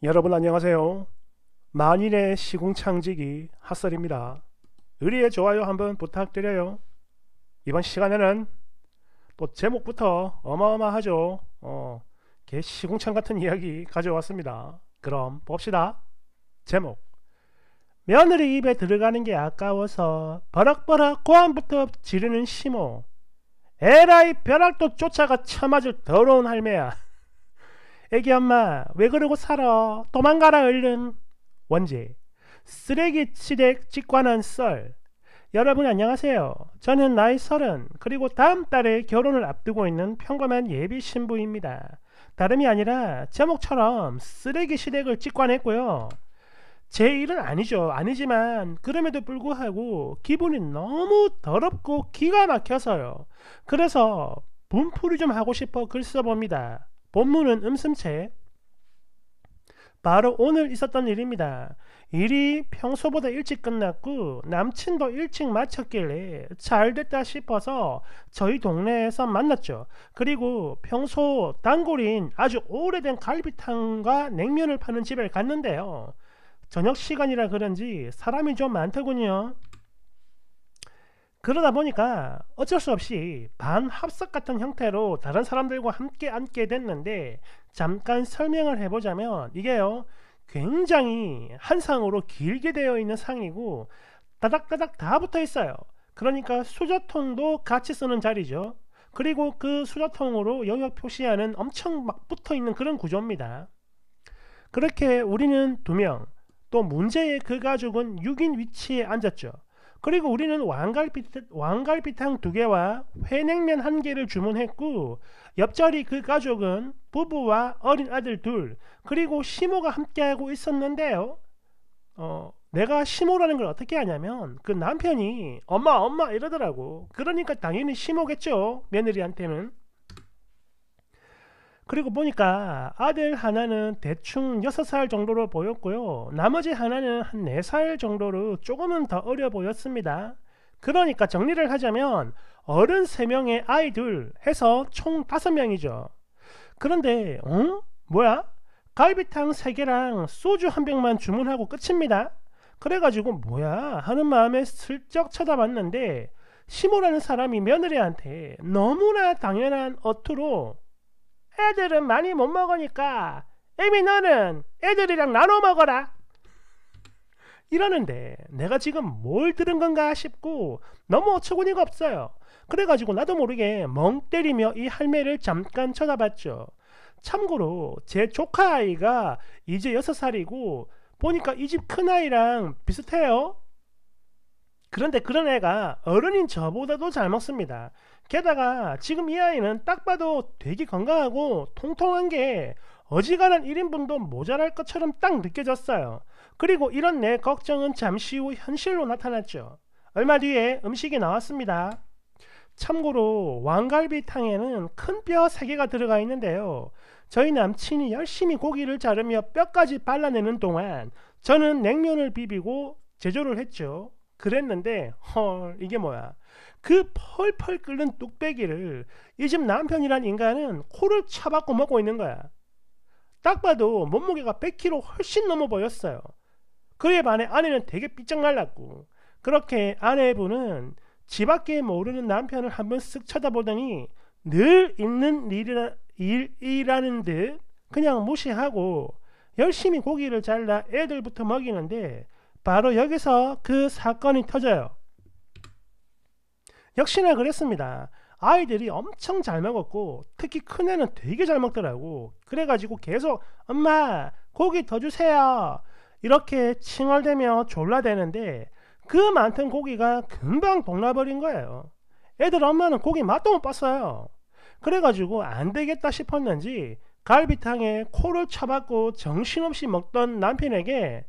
여러분 안녕하세요. 만인의 시궁창지기 핫설입니다. 의리의 좋아요 한번 부탁드려요. 이번 시간에는 또 제목부터 어마어마하죠. 개 시궁창 같은 이야기 가져왔습니다. 그럼 봅시다. 제목: 며느리 입에 들어가는 게 아까워서 버럭버럭 고함부터 지르는 시모. 에라이 벼락도 쫓아가 쳐맞을 더러운 할매야. 애기 엄마 왜 그러고 살아? 도망가라 얼른. 원제: 쓰레기 시댁 직관한 썰. 여러분 안녕하세요. 저는 나이 30, 그리고 다음 달에 결혼을 앞두고 있는 평범한 예비 신부입니다. 다름이 아니라 제목처럼 쓰레기 시댁을 직관했고요. 제 일은 아니지만 그럼에도 불구하고 기분이 너무 더럽고 기가 막혀서요. 그래서 분풀이 좀 하고 싶어 글 써봅니다. 본문은 음슴체. 바로 오늘 있었던 일입니다. 일이 평소보다 일찍 끝났고 남친도 일찍 마쳤길래 잘됐다 싶어서 저희 동네에서 만났죠. 그리고 평소 단골인 아주 오래된 갈비탕과 냉면을 파는 집에 갔는데요. 저녁 시간이라 그런지 사람이 좀 많더군요. 그러다 보니까 어쩔 수 없이 반합석 같은 형태로 다른 사람들과 함께 앉게 됐는데, 잠깐 설명을 해보자면 이게요, 굉장히 한 상으로 길게 되어 있는 상이고 따닥따닥 다 붙어 있어요. 그러니까 수저통도 같이 쓰는 자리죠. 그리고 그 수저통으로 영역 표시하는 엄청 막 붙어 있는 그런 구조입니다. 그렇게 우리는 2명, 또 문제의 그 가족은 6인 위치에 앉았죠. 그리고 우리는 왕갈비탕 2개와 회냉면 1개를 주문했고, 옆자리 그 가족은 부부와 어린 아들 2, 그리고 시모가 함께하고 있었는데요. 내가 시모라는 걸 어떻게 아냐면 그 남편이 엄마 엄마 이러더라고. 그러니까 당연히 시모겠죠, 며느리한테는. 그리고 보니까 아들 하나는 대충 6살 정도로 보였고요. 나머지 하나는 한 4살 정도로 조금은 더 어려 보였습니다. 그러니까 정리를 하자면 어른 3명에 아이 둘 해서 총 5명이죠. 그런데 뭐야? 갈비탕 3개랑 소주 1병만 주문하고 끝입니다. 그래가지고 뭐야 하는 마음에 슬쩍 쳐다봤는데, 시모라는 사람이 며느리한테 너무나 당연한 어투로 애들은 많이 못 먹으니까 애미 너는 애들이랑 나눠 먹어라 이러는데, 내가 지금 뭘 들은 건가 싶고 너무 어처구니가 없어요. 그래가지고 나도 모르게 멍 때리며 이 할매를 잠깐 쳐다봤죠. 참고로 제 조카 아이가 이제 6살이고 보니까 이 집 큰아이랑 비슷해요. 그런데 그런 애가 어른인 저보다도 잘 먹습니다. 게다가 지금 이 아이는 딱 봐도 되게 건강하고 통통한 게 어지간한 1인분도 모자랄 것처럼 딱 느껴졌어요. 그리고 이런 내 걱정은 잠시 후 현실로 나타났죠. 얼마 뒤에 음식이 나왔습니다. 참고로 왕갈비탕에는 큰 뼈 3개가 들어가 있는데요. 저희 남친이 열심히 고기를 자르며 뼈까지 발라내는 동안 저는 냉면을 비비고 제조를 했죠. 그랬는데 헐, 이게 뭐야, 그 펄펄 끓는 뚝배기를 이 집 남편이란 인간은 코를 차박고 먹고 있는 거야. 딱 봐도 몸무게가 100kg 훨씬 넘어 보였어요. 그에 반해 아내는 되게 삐쩍 말랐고, 그렇게 아내분은 지밖에 모르는 남편을 한번 쓱 쳐다보더니 늘 있는 일이라는 듯 그냥 무시하고 열심히 고기를 잘라 애들부터 먹이는데, 바로 여기서 그 사건이 터져요. 역시나 그랬습니다. 아이들이 엄청 잘 먹었고 특히 큰애는 되게 잘 먹더라고. 그래가지고 계속 엄마 고기 더 주세요 이렇게 칭얼대며 졸라대는데, 그 많던 고기가 금방 동나버린 거예요. 애들 엄마는 고기 맛도 못 봤어요. 그래가지고 안되겠다 싶었는지 갈비탕에 코를 쳐박고 정신없이 먹던 남편에게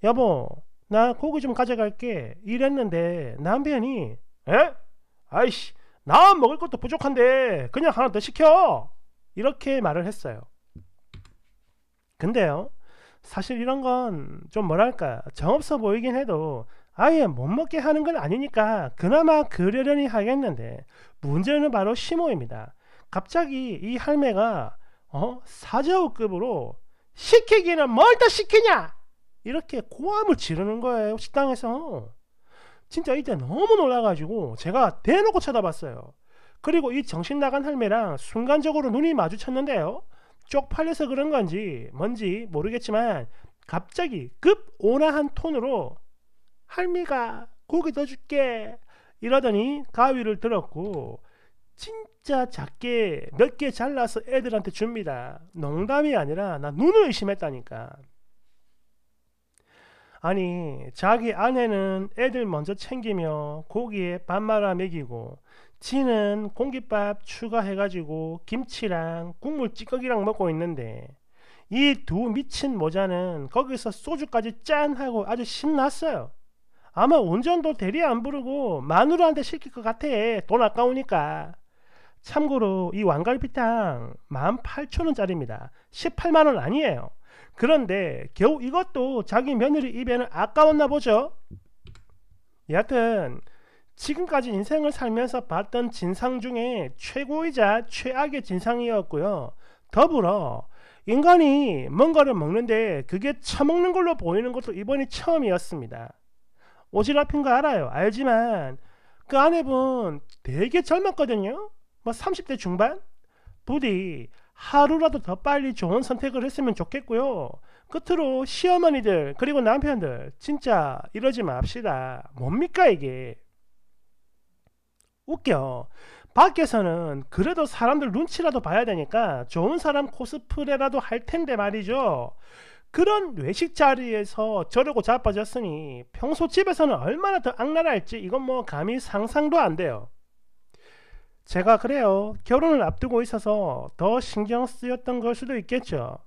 여보 나 고기 좀 가져갈게 이랬는데, 남편이 에? 아이씨 나 먹을 것도 부족한데 그냥 하나 더 시켜 이렇게 말을 했어요. 근데요, 사실 이런 건 좀 뭐랄까 정없어 보이긴 해도 아예 못 먹게 하는 건 아니니까 그나마 그러려니 하겠는데, 문제는 바로 심호입니다. 갑자기 이 할매가 사자우급으로 시키기는 뭘 더 시키냐 이렇게 고함을 지르는 거예요. 식당에서. 진짜 이때 너무 놀라가지고 제가 대놓고 쳐다봤어요. 그리고 이 정신 나간 할매랑 순간적으로 눈이 마주쳤는데요. 쪽팔려서 그런 건지 뭔지 모르겠지만 갑자기 급 온화한 톤으로 할미가 고기 더 줄게 이러더니 가위를 들었고 진짜 작게 몇 개 잘라서 애들한테 줍니다. 농담이 아니라 나 눈을 의심했다니까. 아니 자기 아내는 애들 먼저 챙기며 고기에 밥 말아 먹이고 지는 공깃밥 추가해가지고 김치랑 국물 찌꺼기랑 먹고 있는데 이 두 미친 모자는 거기서 소주까지 짠 하고 아주 신났어요. 아마 운전도 대리 안 부르고 마누라한테 시킬 것 같아. 돈 아까우니까. 참고로 이 왕갈비탕 18,000원짜리입니다. 18만원 아니에요. 그런데 겨우 이것도 자기 며느리 입에는 아까웠나 보죠. 여하튼 지금까지 인생을 살면서 봤던 진상 중에 최고이자 최악의 진상이었고요. 더불어 인간이 뭔가를 먹는데 그게 처먹는 걸로 보이는 것도 이번이 처음이었습니다. 오지랖인 거 알아요. 알지만 그 아내분 되게 젊었거든요. 뭐 30대 중반? 부디 하루라도 더 빨리 좋은 선택을 했으면 좋겠고요. 끝으로 시어머니들 그리고 남편들 진짜 이러지 맙시다. 뭡니까 이게. 웃겨. 밖에서는 그래도 사람들 눈치라도 봐야 되니까 좋은 사람 코스프레라도 할 텐데 말이죠. 그런 외식 자리에서 저러고 자빠졌으니 평소 집에서는 얼마나 더 악랄할지 이건 뭐 감히 상상도 안 돼요. 제가 그래요. 결혼을 앞두고 있어서 더 신경 쓰였던 걸 수도 있겠죠.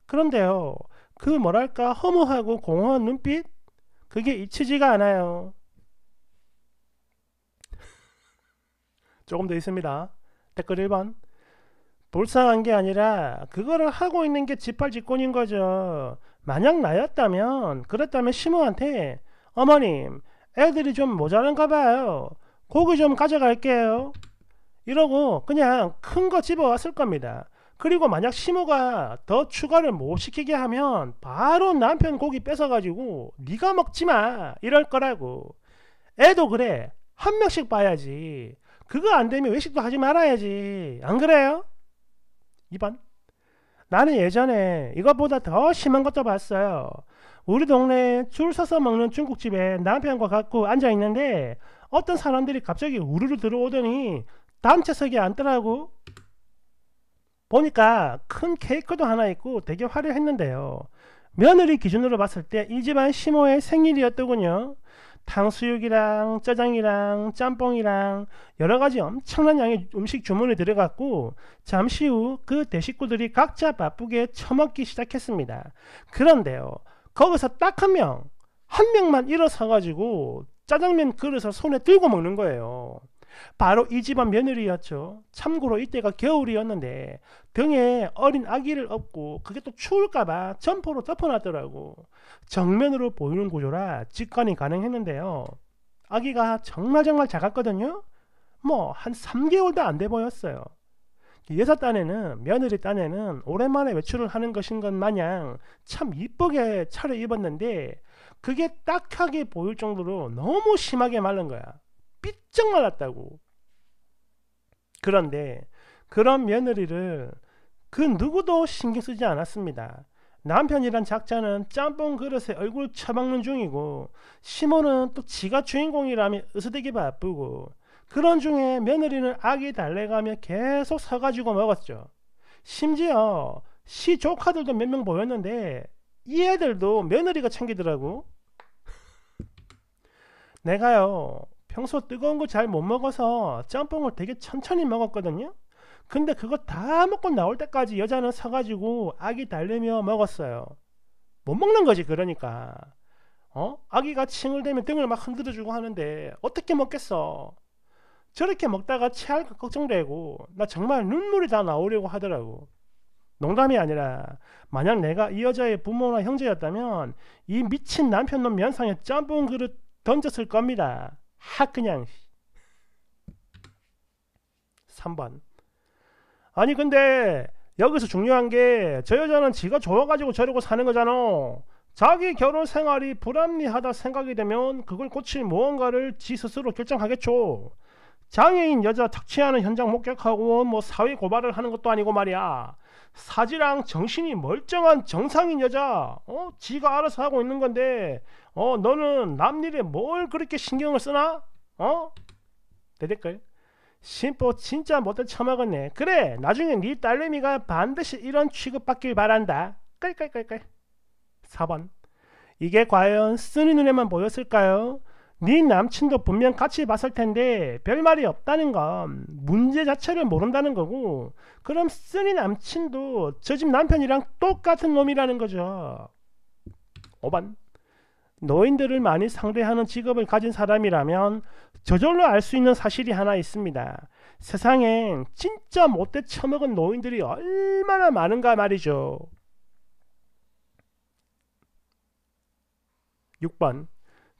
그런데요. 그 뭐랄까 허무하고 공허한 눈빛? 그게 잊히지가 않아요. 조금 더 있습니다. 댓글 1번. 불쌍한 게 아니라 그거를 하고 있는 게 지팔직권인 거죠. 만약 나였다면 그랬다면 시모한테 어머님 애들이 좀 모자란가 봐요. 고기 좀 가져갈게요. 이러고 그냥 큰 거 집어왔을 겁니다. 그리고 만약 시모가 더 추가를 못 시키게 하면 바로 남편 고기 뺏어가지고 네가 먹지마 이럴 거라고. 애도 그래. 한 명씩 봐야지. 그거 안 되면 외식도 하지 말아야지. 안 그래요? 2번. 나는 예전에 이것보다 더 심한 것도 봤어요. 우리 동네에 줄 서서 먹는 중국집에 남편과 갖고 앉아있는데 어떤 사람들이 갑자기 우르르 들어오더니 단체석에 앉더라고. 보니까 큰 케이크도 하나 있고 되게 화려했는데요. 며느리 기준으로 봤을 때 이 집안 시모의 생일이었더군요. 탕수육이랑 짜장이랑 짬뽕이랑 여러가지 엄청난 양의 음식 주문이 들어갔고 잠시 후 그 대식구들이 각자 바쁘게 처먹기 시작했습니다. 그런데요. 거기서 딱 한 명만 일어서가지고 짜장면 그릇을 손에 들고 먹는 거예요. 바로 이 집안 며느리였죠. 참고로 이때가 겨울이었는데 등에 어린 아기를 업고 그게 또 추울까봐 점퍼로 덮어놨더라고. 정면으로 보이는 구조라 직관이 가능했는데요. 아기가 정말 작았거든요. 뭐 한 3개월도 안 돼 보였어요. 여사 딴에는 며느리 딴에는 오랜만에 외출을 하는 것인 것 마냥 참 이쁘게 차려입었는데 그게 딱하게 보일 정도로 너무 심하게 마른 거야. 삐쩍 말랐다고. 그런데 그런 며느리를 그 누구도 신경 쓰지 않았습니다. 남편이란 작자는 짬뽕 그릇에 얼굴 처박는 중이고 시모는 또 지가 주인공이라며 으스대기 바쁘고 그런 중에 며느리는 아기 달래가며 계속 서가지고 먹었죠. 심지어 시 조카들도 몇 명 보였는데 이 애들도 며느리가 챙기더라고. 내가요 평소 뜨거운 거 잘 못 먹어서 짬뽕을 되게 천천히 먹었거든요. 근데 그거 다 먹고 나올 때까지 여자는 서가지고 아기 달래며 먹었어요. 못 먹는 거지 그러니까. 아기가 칭얼대면 등을 막 흔들어주고 하는데 어떻게 먹겠어. 저렇게 먹다가 체할까 걱정되고 나 정말 눈물이 다 나오려고 하더라고. 농담이 아니라 만약 내가 이 여자의 부모나 형제였다면 이 미친 남편놈 면상에 짬뽕 그릇 던졌을 겁니다. 그냥. 3번. 아니 근데 여기서 중요한 게 저 여자는 지가 좋아가지고 저러고 사는 거잖아. 자기 결혼 생활이 불합리하다 생각이 되면 그걸 고칠 무언가를 지 스스로 결정하겠죠. 장애인 여자 착취하는 현장 목격하고 뭐 사회 고발을 하는 것도 아니고 말이야. 사지랑 정신이 멀쩡한 정상인 여자, 지가 알아서 하고 있는 건데, 너는 남 일에 뭘 그렇게 신경을 쓰나? 대댓글. 심보 진짜 못된 처먹었네. 그래, 나중에 네 딸내미가 반드시 이런 취급받길 바란다. 끌끌끌끌. 4번. 이게 과연 쓰니 눈에만 보였을까요? 네 남친도 분명 같이 봤을 텐데 별말이 없다는 건 문제 자체를 모른다는 거고, 그럼 쓰니 남친도 저 집 남편이랑 똑같은 놈이라는 거죠. 5번. 노인들을 많이 상대하는 직업을 가진 사람이라면 저절로 알 수 있는 사실이 하나 있습니다. 세상엔 진짜 못돼 처먹은 노인들이 얼마나 많은가 말이죠. 6번.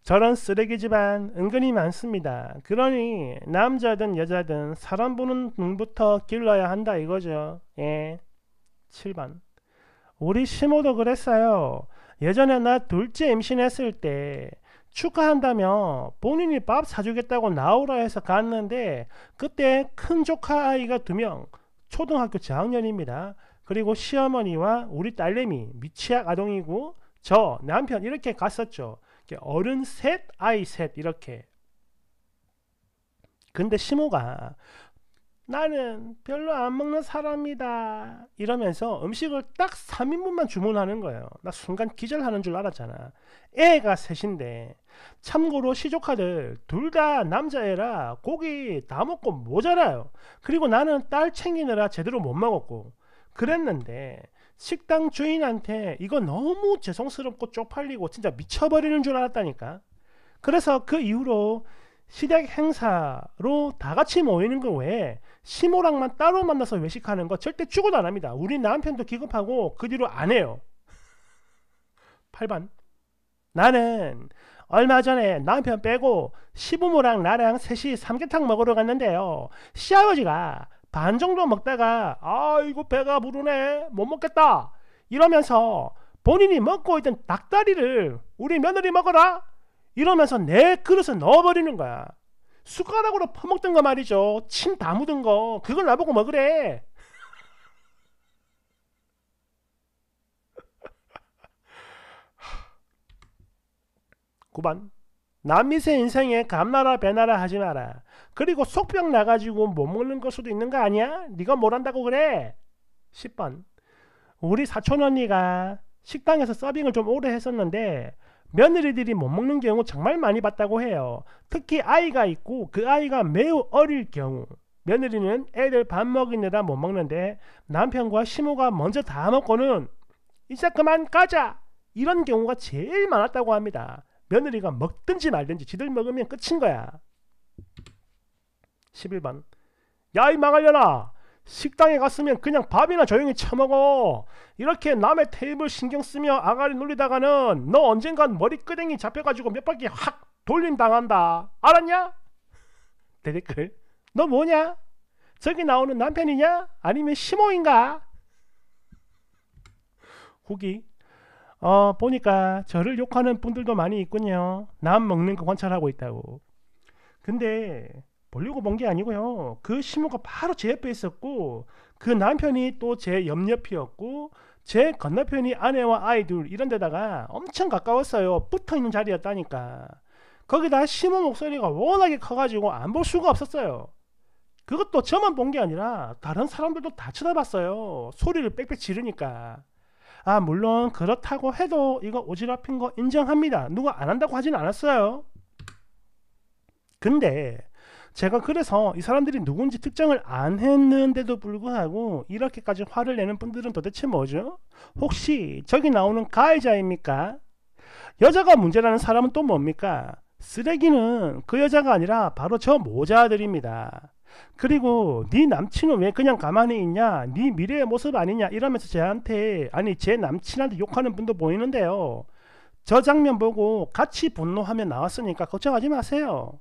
저런 쓰레기 집안 은근히 많습니다. 그러니 남자든 여자든 사람 보는 눈부터 길러야 한다 이거죠. 예. 7번. 우리 시모도 그랬어요. 예전에 나 둘째 임신했을 때 축하한다며 본인이 밥 사주겠다고 나오라 해서 갔는데, 그때 큰 조카 아이가 2명, 초등학교 저학년입니다. 그리고 시어머니와 우리 딸내미 미취학 아동이고 저 남편 이렇게 갔었죠. 어른 셋 아이 셋 이렇게. 근데 시모가 나는 별로 안 먹는 사람이다 이러면서 음식을 딱 3인분만 주문하는 거예요. 나 순간 기절하는 줄 알았잖아. 애가 셋인데, 참고로 시조카들 둘 다 남자애라 고기 다 먹고 모자라요. 그리고 나는 딸 챙기느라 제대로 못 먹었고 그랬는데, 식당 주인한테 이거 너무 죄송스럽고 쪽팔리고 진짜 미쳐버리는 줄 알았다니까. 그래서 그 이후로 시댁 행사로 다 같이 모이는 거 외에 시모랑만 따로 만나서 외식하는 거 절대 죽어도 안 합니다. 우리 남편도 기겁하고 그 뒤로 안 해요. 8번. 나는 얼마 전에 남편 빼고 시부모랑 나랑 셋이 삼계탕 먹으러 갔는데요. 시아버지가 반 정도 먹다가 아이고 배가 부르네 못 먹겠다 이러면서 본인이 먹고 있던 닭다리를 우리 며느리 먹어라 이러면서 내 그릇에 넣어버리는 거야. 숟가락으로 퍼먹던 거 말이죠. 침 다 묻은 거 그걸 나보고 먹으래. 9번. 남미세 인생에 감나라 배나라 하지 마라. 그리고 속병 나가지고 못 먹는 걸 수도 있는 거 아니야? 네가 뭘 한다고 그래? 10번. 우리 사촌 언니가 식당에서 서빙을 좀 오래 했었는데 며느리들이 못 먹는 경우 정말 많이 봤다고 해요. 특히 아이가 있고 그 아이가 매우 어릴 경우 며느리는 애들 밥 먹이느라 못 먹는데 남편과 시모가 먼저 다 먹고는 이제 그만 가자 이런 경우가 제일 많았다고 합니다. 며느리가 먹든지 말든지 지들 먹으면 끝인 거야. 11번. 야 이 망하려나, 식당에 갔으면 그냥 밥이나 조용히 처먹어. 이렇게 남의 테이블 신경 쓰며 아가리 놀리다가는 너 언젠간 머리끄댕이 잡혀가지고 몇 바퀴 확 돌림 당한다. 알았냐? 대댓글. 너 뭐냐? 저기 나오는 남편이냐? 아니면 시모인가? 후기. 보니까 저를 욕하는 분들도 많이 있군요. 남 먹는 거 관찰하고 있다고. 근데 보려고 본 게 아니고요. 그 시모가 바로 제 옆에 있었고 그 남편이 또 제 옆옆이었고 제 건너편이 아내와 아이들 이런 데다가 엄청 가까웠어요. 붙어있는 자리였다니까. 거기다 시모 목소리가 워낙에 커가지고 안 볼 수가 없었어요. 그것도 저만 본 게 아니라 다른 사람들도 다 쳐다봤어요. 소리를 빽빽 지르니까. 물론 그렇다고 해도 이거 오지랖인 거 인정합니다. 누가 안 한다고 하진 않았어요. 근데 제가 그래서 이 사람들이 누군지 특정을 안 했는데도 불구하고 이렇게까지 화를 내는 분들은 도대체 뭐죠? 혹시 저기 나오는 가해자입니까? 여자가 문제라는 사람은 또 뭡니까? 쓰레기는 그 여자가 아니라 바로 저 모자들입니다. 그리고 네 남친은 왜 그냥 가만히 있냐, 네 미래의 모습 아니냐 이러면서 저한테, 아니 제 남친한테 욕하는 분도 보이는데요. 저 장면 보고 같이 분노하며 나왔으니까 걱정하지 마세요.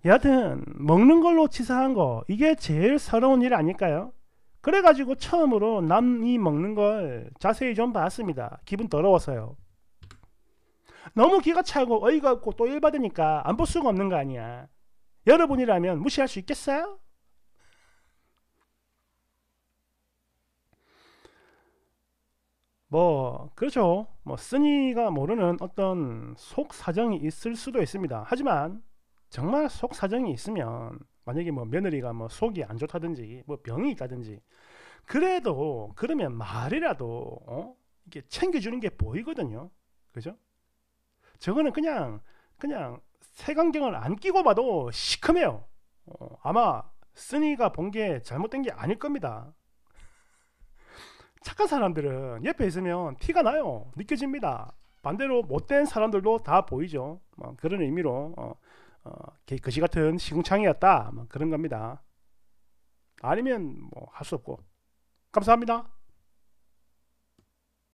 여하튼 먹는 걸로 치사한 거 이게 제일 서러운 일 아닐까요? 그래가지고 처음으로 남이 먹는 걸 자세히 좀 봤습니다. 기분 더러워서요. 너무 기가 차고 어이가 없고 또 열받으니까 안 볼 수가 없는 거 아니야. 여러분이라면 무시할 수 있겠어요? 뭐 그렇죠. 뭐 쓰니가 모르는 어떤 속 사정이 있을 수도 있습니다. 하지만 정말 속 사정이 있으면, 만약에 뭐 며느리가 뭐 속이 안 좋다든지 뭐 병이 있다든지, 그래도 그러면 말이라도 이게 챙겨주는 게 보이거든요. 그죠? 저거는 그냥 색안경을 안 끼고 봐도 시커매요. 아마 쓰니가 본 게 잘못된 게 아닐 겁니다. 착한 사람들은 옆에 있으면 티가 나요. 느껴집니다. 반대로 못된 사람들도 다 보이죠. 뭐 그런 의미로 거시 같은 시궁창이었다, 뭐 그런 겁니다. 아니면 뭐 할 수 없고. 감사합니다.